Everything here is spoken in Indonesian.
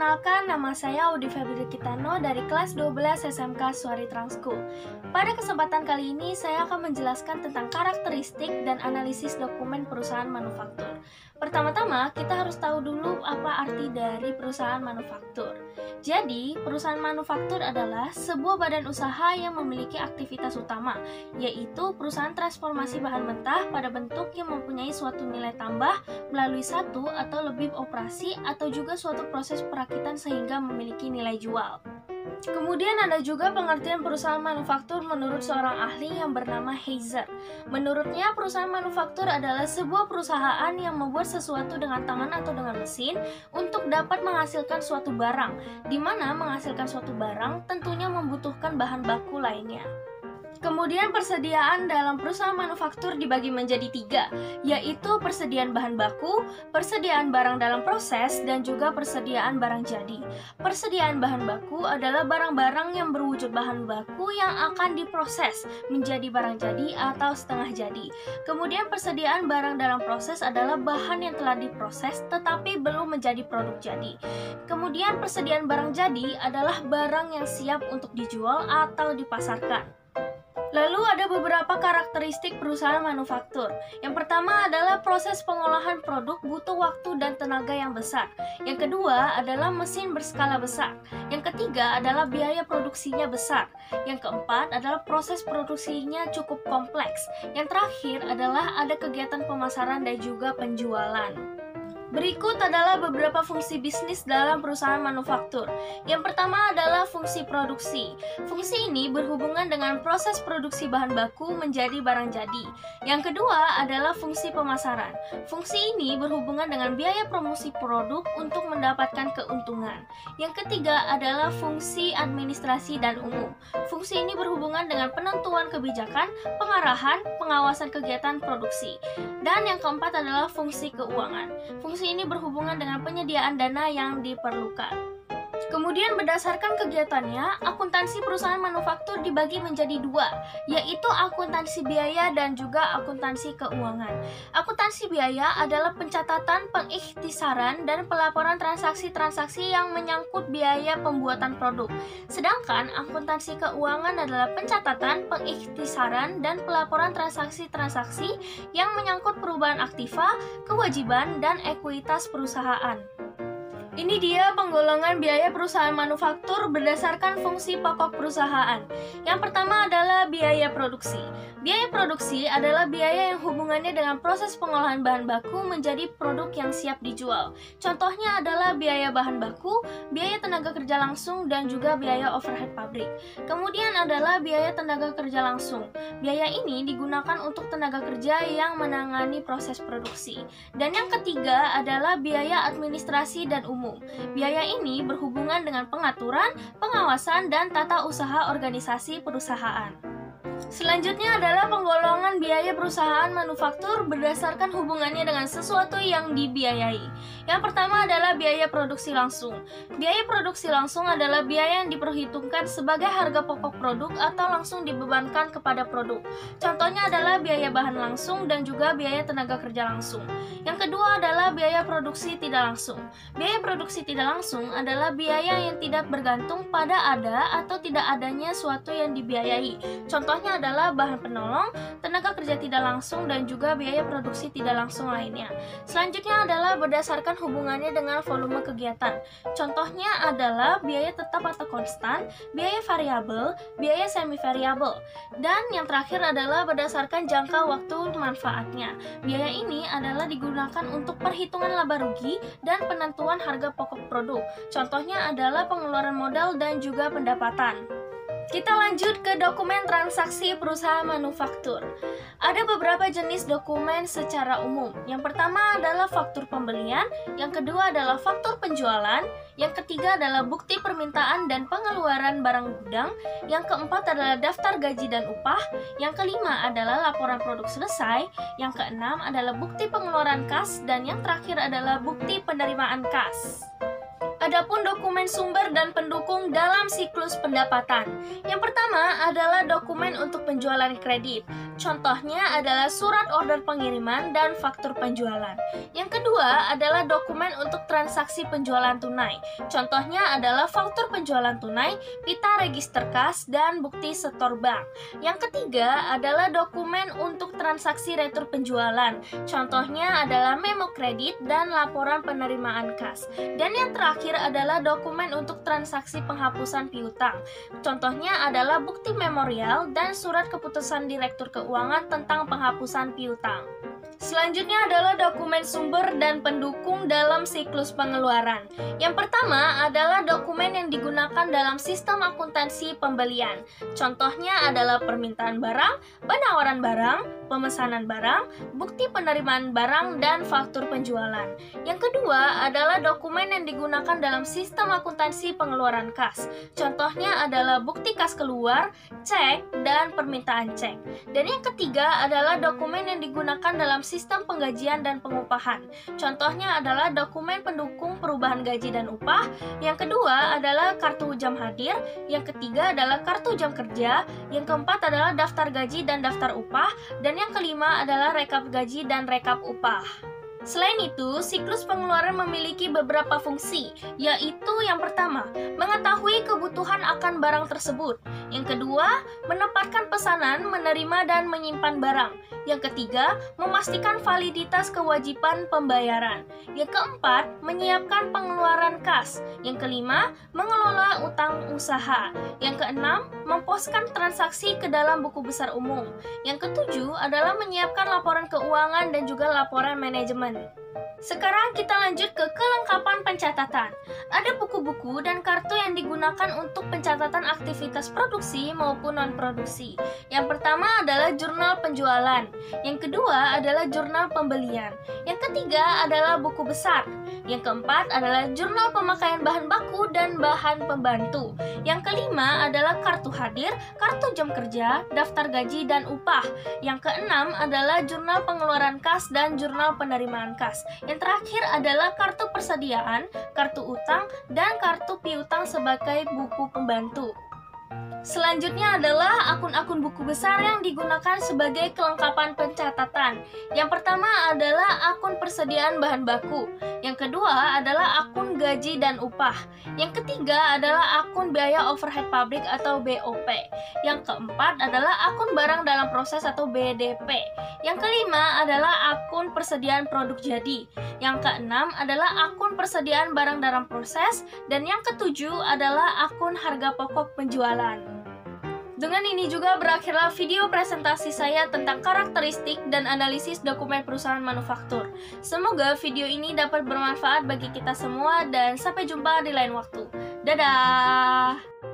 Perkenalkan, nama saya Audi Febri Kitano dari kelas 12 SMK Suari Trans School. Pada kesempatan kali ini, saya akan menjelaskan tentang karakteristik dan analisis dokumen perusahaan manufaktur. Pertama-tama, kita harus tahu dulu apa arti dari perusahaan manufaktur. Jadi, perusahaan manufaktur adalah sebuah badan usaha yang memiliki aktivitas utama, yaitu perusahaan transformasi bahan mentah pada bentuk yang mempunyai suatu nilai tambah melalui satu atau lebih operasi atau juga suatu proses perakitan sehingga memiliki nilai jual. Kemudian ada juga pengertian perusahaan manufaktur menurut seorang ahli yang bernama Heiser. Menurutnya, perusahaan manufaktur adalah sebuah perusahaan yang membuat sesuatu dengan tangan atau dengan mesin untuk dapat menghasilkan suatu barang, di mana menghasilkan suatu barang tentunya membutuhkan bahan baku lainnya. Kemudian persediaan dalam perusahaan manufaktur dibagi menjadi 3, yaitu persediaan bahan baku, persediaan barang dalam proses, dan juga persediaan barang jadi. Persediaan bahan baku adalah barang-barang yang berwujud bahan baku yang akan diproses menjadi barang jadi atau setengah jadi. Kemudian persediaan barang dalam proses adalah bahan yang telah diproses tetapi belum menjadi produk jadi. Kemudian persediaan barang jadi adalah barang yang siap untuk dijual atau dipasarkan. Lalu ada beberapa karakteristik perusahaan manufaktur. Yang pertama adalah proses pengolahan produk butuh waktu dan tenaga yang besar. Yang kedua adalah mesin berskala besar. Yang ketiga adalah biaya produksinya besar. Yang keempat adalah proses produksinya cukup kompleks. Yang terakhir adalah ada kegiatan pemasaran dan juga penjualan. Berikut adalah beberapa fungsi bisnis dalam perusahaan manufaktur. Yang pertama adalah fungsi produksi. Fungsi ini berhubungan dengan proses produksi bahan baku menjadi barang jadi. Yang kedua adalah fungsi pemasaran. Fungsi ini berhubungan dengan biaya promosi produk untuk mendapatkan keuntungan. Yang ketiga adalah fungsi administrasi dan umum. Fungsi ini berhubungan dengan penentuan kebijakan, pengarahan, pengawasan kegiatan produksi. Dan yang keempat adalah fungsi keuangan. Fungsi ini berhubungan dengan penyediaan dana yang diperlukan. Kemudian berdasarkan kegiatannya, akuntansi perusahaan manufaktur dibagi menjadi 2, yaitu akuntansi biaya dan juga akuntansi keuangan. Akuntansi biaya adalah pencatatan, pengikhtisaran, dan pelaporan transaksi-transaksi yang menyangkut biaya pembuatan produk. Sedangkan akuntansi keuangan adalah pencatatan, pengikhtisaran, dan pelaporan transaksi-transaksi yang menyangkut perubahan aktiva, kewajiban, dan ekuitas perusahaan. Ini dia penggolongan biaya perusahaan manufaktur berdasarkan fungsi pokok perusahaan. Yang pertama adalah biaya produksi. Biaya produksi adalah biaya yang hubungannya dengan proses pengolahan bahan baku menjadi produk yang siap dijual. Contohnya adalah biaya bahan baku, biaya tenaga kerja langsung, dan juga biaya overhead pabrik. Kemudian adalah biaya tenaga kerja langsung. Biaya ini digunakan untuk tenaga kerja yang menangani proses produksi. Dan yang ketiga adalah biaya administrasi dan umum. Biaya ini berhubungan dengan pengaturan, pengawasan, dan tata usaha organisasi perusahaan. Selanjutnya adalah penggolongan biaya perusahaan manufaktur berdasarkan hubungannya dengan sesuatu yang dibiayai. Yang pertama adalah biaya produksi langsung. Biaya produksi langsung adalah biaya yang diperhitungkan sebagai harga pokok produk atau langsung dibebankan kepada produk. Contohnya adalah biaya bahan langsung dan juga biaya tenaga kerja langsung. Yang kedua adalah biaya produksi tidak langsung. Biaya produksi tidak langsung adalah biaya yang tidak bergantung pada ada atau tidak adanya suatu yang dibiayai. Contohnya adalah bahan penolong, tenaga kerja tidak langsung, dan juga biaya produksi tidak langsung lainnya. Selanjutnya adalah berdasarkan hubungannya dengan volume kegiatan. Contohnya adalah biaya tetap atau konstan, biaya variabel, biaya semi variabel. Dan yang terakhir adalah berdasarkan jangka waktu manfaatnya. Biaya ini adalah digunakan untuk perhitungan laba rugi dan penentuan harga pokok produk. Contohnya adalah pengeluaran modal dan juga pendapatan. Kita lanjut ke dokumen transaksi perusahaan manufaktur. Ada beberapa jenis dokumen secara umum. Yang pertama adalah faktur pembelian, yang kedua adalah faktur penjualan, yang ketiga adalah bukti permintaan dan pengeluaran barang gudang, yang keempat adalah daftar gaji dan upah, yang kelima adalah laporan produk selesai, yang keenam adalah bukti pengeluaran kas, dan yang terakhir adalah bukti penerimaan kas. Adapun dokumen sumber dan pendukung dalam siklus pendapatan. Yang pertama adalah dokumen untuk penjualan kredit. Contohnya adalah surat order pengiriman dan faktur penjualan. Yang kedua adalah dokumen untuk transaksi penjualan tunai. Contohnya adalah faktur penjualan tunai, pita register kas, dan bukti setor bank. Yang ketiga adalah dokumen untuk transaksi retur penjualan. Contohnya adalah memo kredit dan laporan penerimaan kas. Dan yang terakhir adalah dokumen untuk transaksi penghapusan piutang. Contohnya adalah bukti memorial dan surat keputusan Direktur Keuangan tentang penghapusan piutang. Selanjutnya adalah dokumen sumber dan pendukung dalam siklus pengeluaran. Yang pertama adalah dokumen yang digunakan dalam sistem akuntansi pembelian. Contohnya adalah permintaan barang, penawaran barang, pemesanan barang, bukti penerimaan barang, dan faktur penjualan. Yang kedua adalah dokumen yang digunakan dalam sistem akuntansi pengeluaran kas. Contohnya adalah bukti kas keluar, cek, dan permintaan cek. Dan yang ketiga adalah dokumen yang digunakan dalam sistem penggajian dan pengupahan. Contohnya adalah dokumen pendukung perubahan gaji dan upah. Yang kedua adalah kartu jam hadir. Yang ketiga adalah kartu jam kerja. Yang keempat adalah daftar gaji dan daftar upah. Dan yang kelima adalah rekap gaji dan rekap upah. Selain itu, siklus pengeluaran memiliki beberapa fungsi, yaitu yang pertama, mengetahui kebutuhan akan barang tersebut. Yang kedua, menempatkan pesanan, menerima dan menyimpan barang. Yang ketiga, memastikan validitas kewajiban pembayaran. Yang keempat, menyiapkan pengeluaran kas. Yang kelima, mengelola utang usaha. Yang keenam, memposkan transaksi ke dalam buku besar umum. Yang ketujuh adalah menyiapkan laporan keuangan dan juga laporan manajemen. Sekarang kita lanjut ke kelengkapan pencatatan. Ada buku-buku dan kartu yang digunakan untuk pencatatan aktivitas produksi maupun non-produksi. Yang pertama adalah jurnal penjualan. Yang kedua adalah jurnal pembelian. Yang ketiga adalah buku besar. Yang keempat adalah jurnal pemakaian bahan baku dan bahan pembantu. Yang kelima adalah kartu hadir, kartu jam kerja, daftar gaji dan upah. Yang keenam adalah jurnal pengeluaran kas dan jurnal penerimaan kas. Yang terakhir adalah kartu persediaan, kartu utang, dan kartu piutang sebagai buku pembantu. Selanjutnya adalah akun-akun buku besar yang digunakan sebagai kelengkapan pencatatan. Yang pertama adalah akun persediaan bahan baku. Yang kedua adalah akun gaji dan upah. Yang ketiga adalah akun biaya overhead pabrik atau BOP. Yang keempat adalah akun barang dalam proses atau BDP. Yang kelima adalah akun persediaan produk jadi. Yang keenam adalah akun persediaan barang dalam proses. Dan yang ketujuh adalah akun harga pokok penjualan. Dengan ini juga berakhirlah video presentasi saya tentang karakteristik dan analisis dokumen perusahaan manufaktur. Semoga video ini dapat bermanfaat bagi kita semua dan sampai jumpa di lain waktu. Dadah!